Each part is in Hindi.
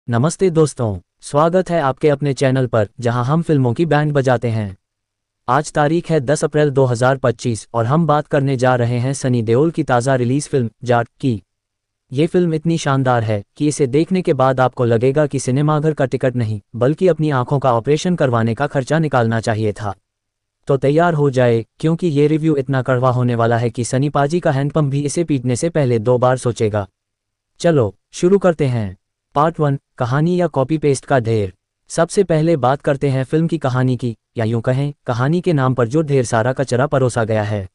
नमस्ते दोस्तों, स्वागत है आपके अपने चैनल पर जहां हम फिल्मों की बैंड बजाते हैं। आज तारीख है 10 अप्रैल 2025 और हम बात करने जा रहे हैं सनी देओल की ताज़ा रिलीज फिल्म जाट की। ये फिल्म इतनी शानदार है कि इसे देखने के बाद आपको लगेगा कि सिनेमाघर का टिकट नहीं बल्कि अपनी आंखों का ऑपरेशन करवाने का खर्चा निकालना चाहिए था। तो तैयार हो जाए क्योंकि ये रिव्यू इतना कड़वा होने वाला है कि सनी पाजी का हैंडपंप भी इसे पीटने से पहले 2 बार सोचेगा। चलो शुरू करते हैं। पार्ट 1, कहानी या कॉपी पेस्ट का ढेर। सबसे पहले बात करते हैं फिल्म की कहानी की, या यूं कहें कहानी के नाम पर जो ढेर सारा कचरा परोसा गया है।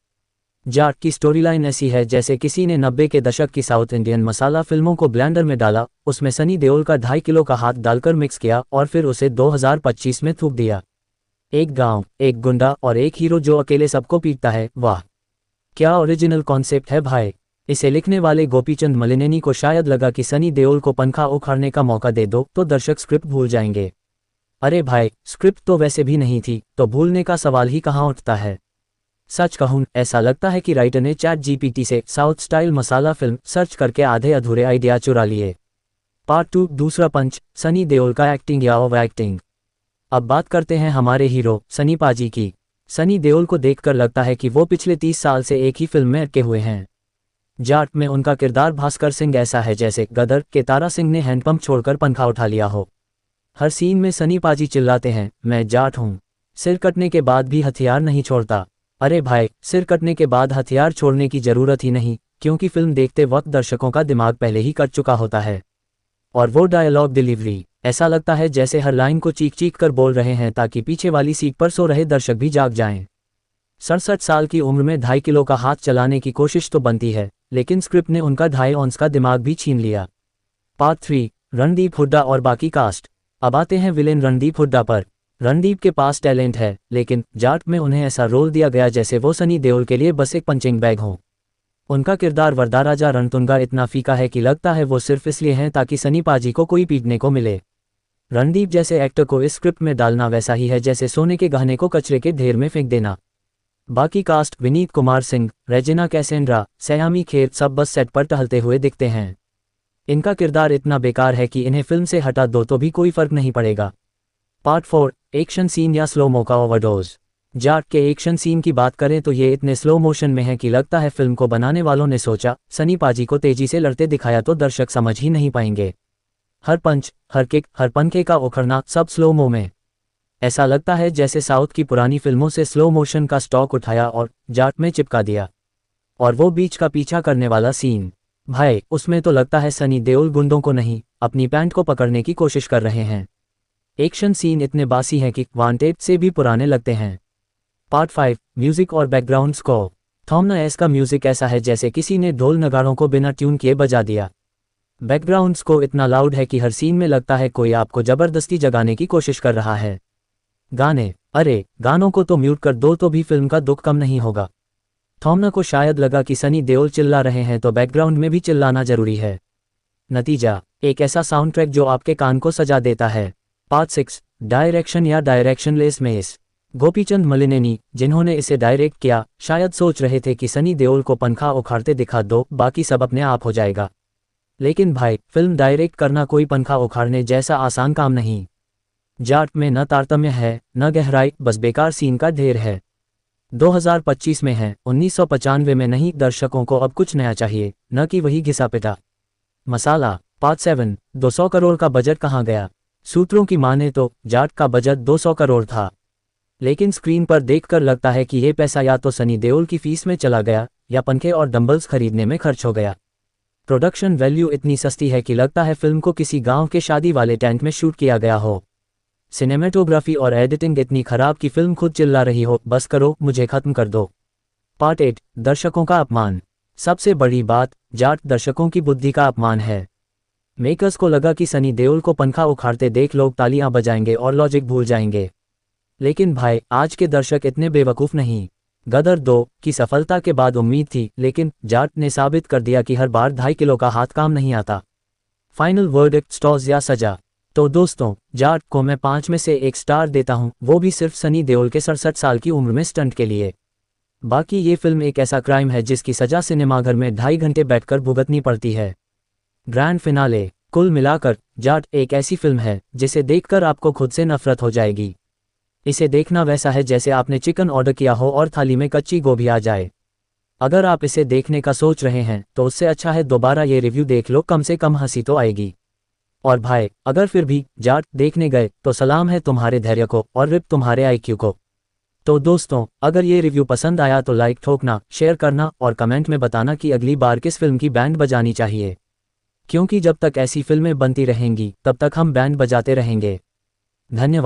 जाट की स्टोरीलाइन ऐसी है जैसे किसी ने 90 के दशक की साउथ इंडियन मसाला फिल्मों को ब्लेंडर में डाला, उसमें सनी देओल का 2.5 किलो का हाथ डालकर मिक्स किया और फिर उसे 2025 में थूक दिया। एक गांव, एक गुंडा और एक हीरो जो अकेले सबको पीटता है। वाह, क्या ओरिजिनल कॉन्सेप्ट है भाई। इसे लिखने वाले गोपीचंद मलिनेनी को शायद लगा कि सनी देओल को पंखा उखाड़ने का मौका दे दो तो दर्शक स्क्रिप्ट भूल जाएंगे। अरे भाई, स्क्रिप्ट तो वैसे भी नहीं थी तो भूलने का सवाल ही कहाँ उठता है। सच कहूं, ऐसा लगता है कि राइटर ने चैट जीपीटी से साउथ स्टाइल मसाला फिल्म सर्च करके आधे अधूरे आइडिया चुरा लिए। पार्ट 2, दूसरा पंच, सनी देओल का एक्टिंग या ओवर एक्टिंग। अब बात करते हैं हमारे हीरो सनी पाजी की। सनी देओल को देखकर लगता है कि वो पिछले 30 साल से एक ही फिल्म में अटके हुए हैं। जाट में उनका किरदार भास्कर सिंह ऐसा है जैसे गदर के तारा सिंह ने हैंडपंप छोड़कर पंखा उठा लिया हो। हर सीन में सनी पाजी चिल्लाते हैं, मैं जाट हूँ। सिर कटने के बाद भी हथियार नहीं छोड़ता। अरे भाई, सिर कटने के बाद हथियार छोड़ने की जरूरत ही नहीं, क्योंकि फिल्म देखते वक्त दर्शकों का दिमाग पहले ही कट चुका होता है। और वो डायलॉग डिलीवरी, ऐसा लगता है जैसे हर लाइन को चीख चीख कर बोल रहे हैं ताकि पीछे वाली सीट पर सो रहे दर्शक भी जाग जाएं। 67 साल की उम्र में 2.5 किलो का हाथ चलाने की कोशिश तो बनती है, लेकिन स्क्रिप्ट ने उनका 2.5 औंस का दिमाग भी छीन लिया। पार्ट 3, रणदीप हुड्डा और बाकी कास्ट। अब आते हैं विलेन रणदीप हुड्डा पर। रणदीप के पास टैलेंट है, लेकिन जाट में उन्हें ऐसा रोल दिया गया जैसे वो सनी देओल के लिए बस एक पंचिंग बैग हो। उनका किरदार वरदाराजा रणतुंगा इतना फीका है कि लगता है वो सिर्फ इसलिए हैं ताकि सनी पाजी को कोई पीटने को मिले। रणदीप जैसे एक्टर को इस स्क्रिप्ट में डालना वैसा ही है जैसे सोने के गहने को कचरे के ढेर में फेंक देना। बाकी कास्ट विनीत कुमार सिंह, रेजिना कैसेंड्रा, सयामी खेर सब बस सेट पर टहलते हुए दिखते हैं। इनका किरदार इतना बेकार है कि इन्हें फिल्म से हटा दो तो भी कोई फर्क नहीं पड़ेगा। पार्ट 4, एक्शन सीन या स्लो मो का ओवरडोज। जाट के एक्शन सीन की बात करें तो ये इतने स्लो मोशन में है कि लगता है फिल्म को बनाने वालों ने सोचा सनी पाजी को तेजी से लड़ते दिखाया तो दर्शक समझ ही नहीं पाएंगे। हर पंच, हर किक, हर पंखे का उखड़ना सब स्लो मो में। ऐसा लगता है जैसे साउथ की पुरानी फिल्मों से स्लो मोशन का स्टॉक उठाया और जाट में चिपका दिया। और वो बीच का पीछा करने वाला सीन, भाई उसमें तो लगता है सनी देओल गुंडों को नहीं, अपनी पैंट को पकड़ने की कोशिश कर रहे हैं। एक्शन सीन इतने बासी हैं कि वांटेड से भी पुराने लगते हैं। पार्ट 5, म्यूजिक और बैकग्राउंड स्कोर। थॉमना एस का म्यूजिक ऐसा है जैसे किसी ने ढोल नगाड़ों को बिना ट्यून किए बजा दिया। बैकग्राउंड स्कोर इतना लाउड है कि हर सीन में लगता है कोई आपको जबरदस्ती जगाने की कोशिश कर रहा है। गाने, अरे गानों को तो म्यूट कर दो तो भी फिल्म का दुख कम नहीं होगा। थॉमना को शायद लगा कि सनी देओल चिल्ला रहे हैं तो बैकग्राउंड में भी चिल्लाना जरूरी है। नतीजा, एक ऐसा साउंड ट्रैक जो आपके कान को सजा देता है। पार्ट 6, डायरेक्शन या डायरेक्शनलेस मेस। गोपीचंद मलिनेनी, जिन्होंने इसे डायरेक्ट किया, शायद सोच रहे थे कि सनी देओल को पंखा उखाड़ते दिखा दो, बाकी सब अपने आप हो जाएगा। लेकिन भाई, फिल्म डायरेक्ट करना कोई पंखा उखाड़ने जैसा आसान काम नहीं। जाट में न तारतम्य है, न गहराई, बस बेकार सीन का ढेर है। 2025 में है, 1995 में नहीं। दर्शकों को अब कुछ नया चाहिए, न कि वही घिसा पिटा मसाला। पार्ट 7, 200 करोड़ का बजट कहाँ गया। सूत्रों की माने तो जाट का बजट 200 करोड़ था, लेकिन स्क्रीन पर देखकर लगता है कि ये पैसा या तो सनी देओल की फीस में चला गया या पंखे और डंबल्स खरीदने में खर्च हो गया। प्रोडक्शन वैल्यू इतनी सस्ती है कि लगता है फिल्म को किसी गांव के शादी वाले टेंट में शूट किया गया हो। सिनेमेटोग्राफी और एडिटिंग इतनी खराब कि फिल्म खुद चिल्ला रही हो, बस करो, मुझे खत्म कर दो। पार्ट 8, दर्शकों का अपमान। सबसे बड़ी बात, जाट दर्शकों की बुद्धि का अपमान है। मेकर्स को लगा कि सनी देओल को पंखा उखाड़ते देख लोग तालियां बजाएंगे और लॉजिक भूल जाएंगे। लेकिन भाई, आज के दर्शक इतने बेवकूफ़ नहीं। गदर 2 की सफलता के बाद उम्मीद थी, लेकिन जाट ने साबित कर दिया कि हर बार 2.5 किलो का हाथ काम नहीं आता। फाइनल वर्डिक्ट, स्टॉज या सजा। तो दोस्तों, जाट को मैं 5 में से 1 स्टार देता हूं, वो भी सिर्फ सनी देओल के 67 साल की उम्र में स्टंट के लिए। बाकी ये फिल्म एक ऐसा क्राइम है जिसकी सजा सिनेमाघर में 2.5 घंटे बैठकर भुगतनी पड़ती है। Grand finale. कुल मिलाकर जाट एक ऐसी फिल्म है जिसे देखकर आपको खुद से नफरत हो जाएगी। इसे देखना वैसा है जैसे आपने चिकन ऑर्डर किया हो और थाली में कच्ची गोभी आ जाए। अगर आप इसे देखने का सोच रहे हैं तो उससे अच्छा है दोबारा ये रिव्यू देख लो, कम से कम हंसी तो आएगी। और भाई, अगर फिर भी जाट देखने गए तो सलाम है तुम्हारे धैर्य को और रिप तुम्हारे आईक्यू को। तो दोस्तों, अगर ये रिव्यू पसंद आया तो लाइक ठोकना, शेयर करना और कमेंट में बताना कि अगली बार किस फिल्म की बैंड बजानी चाहिए, क्योंकि जब तक ऐसी फिल्में बनती रहेंगी तब तक हम बैंड बजाते रहेंगे। धन्यवाद।